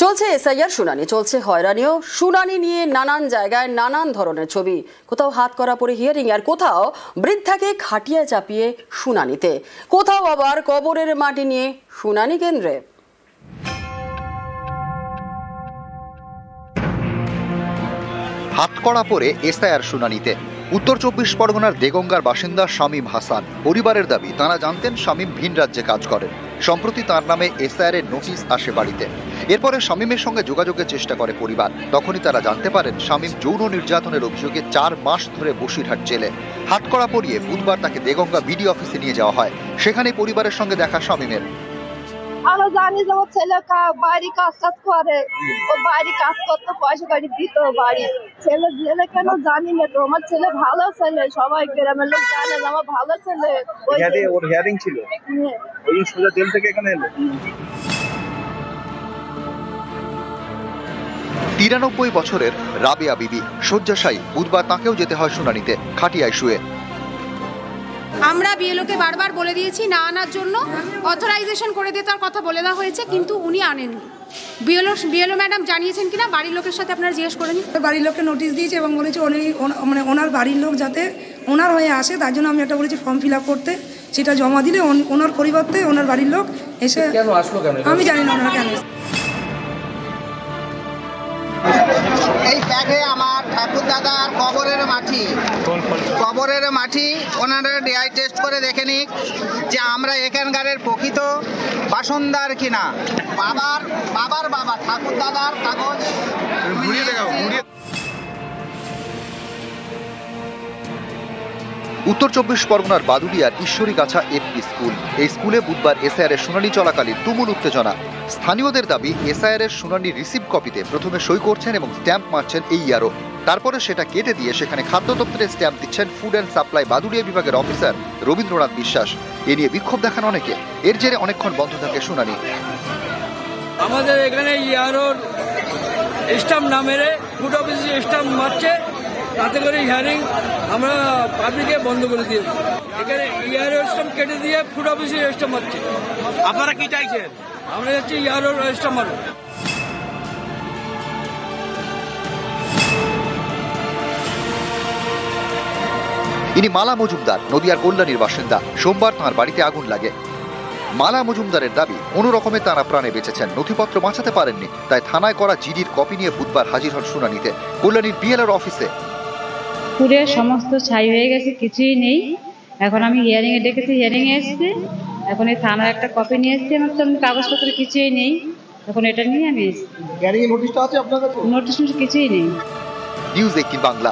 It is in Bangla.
চলছে এসআইআর শুনানি, চলছে হয়রানিও। শুনানি নিয়ে নানান জায়গায় নানান ধরনের ছবি, কোথাও হাত করা পরে হিয়ারিং, আর কোথাও বৃদ্ধাকে খাটিয়ায় চাপিয়ে শুনানিতে, কোথাও আবার কবরের মাটি নিয়ে শুনানি কেন্দ্রে। হাতকড়া পরে এসআইআর শুনানিতে উত্তর ২৪ পরগনার দেগঙ্গার বাসিন্দা শামীম হাসান। পরিবারের দাবি, তারা জানতেন শামীম ভিন রাজ্যে কাজ করেন। সম্প্রতি তার নামে এসআইআর এর নোটিশ আসে বাড়িতে। এরপরে শামীমের সঙ্গে যোগাযোগের চেষ্টা করে পরিবার। তখনই তারা জানতে পারেন শামীম যৌন নির্যাতনের অভিযোগে ৪ মাস ধরে বসিরহাট জেলে। হাতকড়া পরিয়ে বুধবার তাকে দেগঙ্গা বিডি অফিসে নিয়ে যাওয়া হয়। সেখানে পরিবারের সঙ্গে দেখা শামীমের। আমরা জানি যে ওর ছেলে বাইরে কাজ করে, ও বাইরে কাজ করতে পয়সা বাড়ি দিত, বাড়ি ছেলে জেলে কেন জানি না। তো আমার ছেলে ভালো ছেলে, সবাই গ্রামের লোক জানে যে আমার ভালো ছেলে। ওর হিয়ারিং ছিল, ওই সোজা জেল থেকে এখানে এলো। ৯৩ বছরের রাবেয়া বিবি শয্যাশায়ী। বুধবার তাকেও যেতে হয় শুনানিতে, খাটিয়ায় শুয়ে। আমরা বিএলওকে বারবার বলে দিয়েছি না আনার জন্য, অথরাইজেশন করে দিয়ে তার কথা বলে দেওয়া হয়েছে, কিন্তু উনি আনেননি। বিএলও ম্যাডাম জানিয়েছেন কিনা বাড়ির লোকের সাথে আপনারা জিজ্ঞেস করে নিন। বাড়ির লোককে নোটিশ দিয়েছে এবং বলেছে মানে ওনার বাড়ির লোক যাতে ওনার হয়ে আসে, তার জন্য আমি একটা বলেছি ফর্ম ফিল আপ করতে, সেটা জমা দিলে ওনার পরিবর্তে ওনার বাড়ির লোক এসে। কেন আসলো কেন আমি জানি না ওনারা কেন। এই ব্যাগে আমার ঠাকুর দাদার কবরের মাটি ওনারা ডিআই টেস্ট করে দেখে নিক যে আমরা এখানকারের প্রকৃত বাসিন্দার কিনা। বাবার বাবা ঠাকুর দাদার কাগজ উত্তর ২৪ পরগনার বাদুড়িয়ার ঈশ্বরীগাছা এপি স্কুল। এই স্কুলে বুধবার এসআইআর এর শুনানি চলাকালীন তুমুল উত্তেজনা। স্থানীয়দের দাবি, এসআইআর এর শুনানি রিসিভ কপিতে প্রথমে সই করছেন এবং স্ট্যাম্প মারছেন এই ইয়ারও। তারপরে সেটা কেটে দিয়ে সেখানে খাদ্য দপ্তরের স্ট্যাম্প দিচ্ছেন ফুড অ্যান্ড সাপ্লাই বাদুড়িয়া বিভাগের অফিসার রবীন্দ্রনাথ বিশ্বাস। এ নিয়ে বিক্ষোভ দেখান অনেকে। এর জেরে অনেকক্ষণ বন্ধ থাকে শুনানি। আমাদের এখানে ইয়ারোর স্ট্যাম্প না মেরে ফুড অফিসে স্ট্যাম্প মারছে, তাতে করে হিয়ারিং আমরা পাবলিকে বন্ধ করে দিয়েছি। এখানে ইয়ারোর স্ট্যাম্প কেটে দিয়ে ফুড অফিসে স্ট্যাম্প মারছে। আপনারা কি চাইছেন? আমরা যাচ্ছি ইয়ারোর স্ট্যাম্প মারো। ইনি মালা মজুমদার, নদিয়ার কল্যাণীর বাসিন্দা। সোমবার তাঁর বাড়িতে আগুন লাগে। মালা মজুমদারের দাবি, কোনো রকমে তারা প্রাণে বেঁচেছেন, নথিপত্র বাঁচাতে পারেননি, তাই থানায় করা জিডির কপি নিয়ে বুধবার হাজির হন শুনানিতে কল্যাণীর বিএলআর অফিসে। পুরে সমস্ত ছাই হয়ে গেছে, কিছুই নেই। এখন আমি হিয়ারিং এ ডেকেছি, হিয়ারিং এ এসেছে। এখন এই থানার একটা কপি নিয়ে এসেছি, আমার তো কাগজপত্র কিছুই নেই। এখন এটা নিয়ে আমি এসেছি। হিয়ারিং এর নোটিশটা আছে আপনার কাছে? নোটিশ কিছুই নেই। নিউজ 18 বাংলা।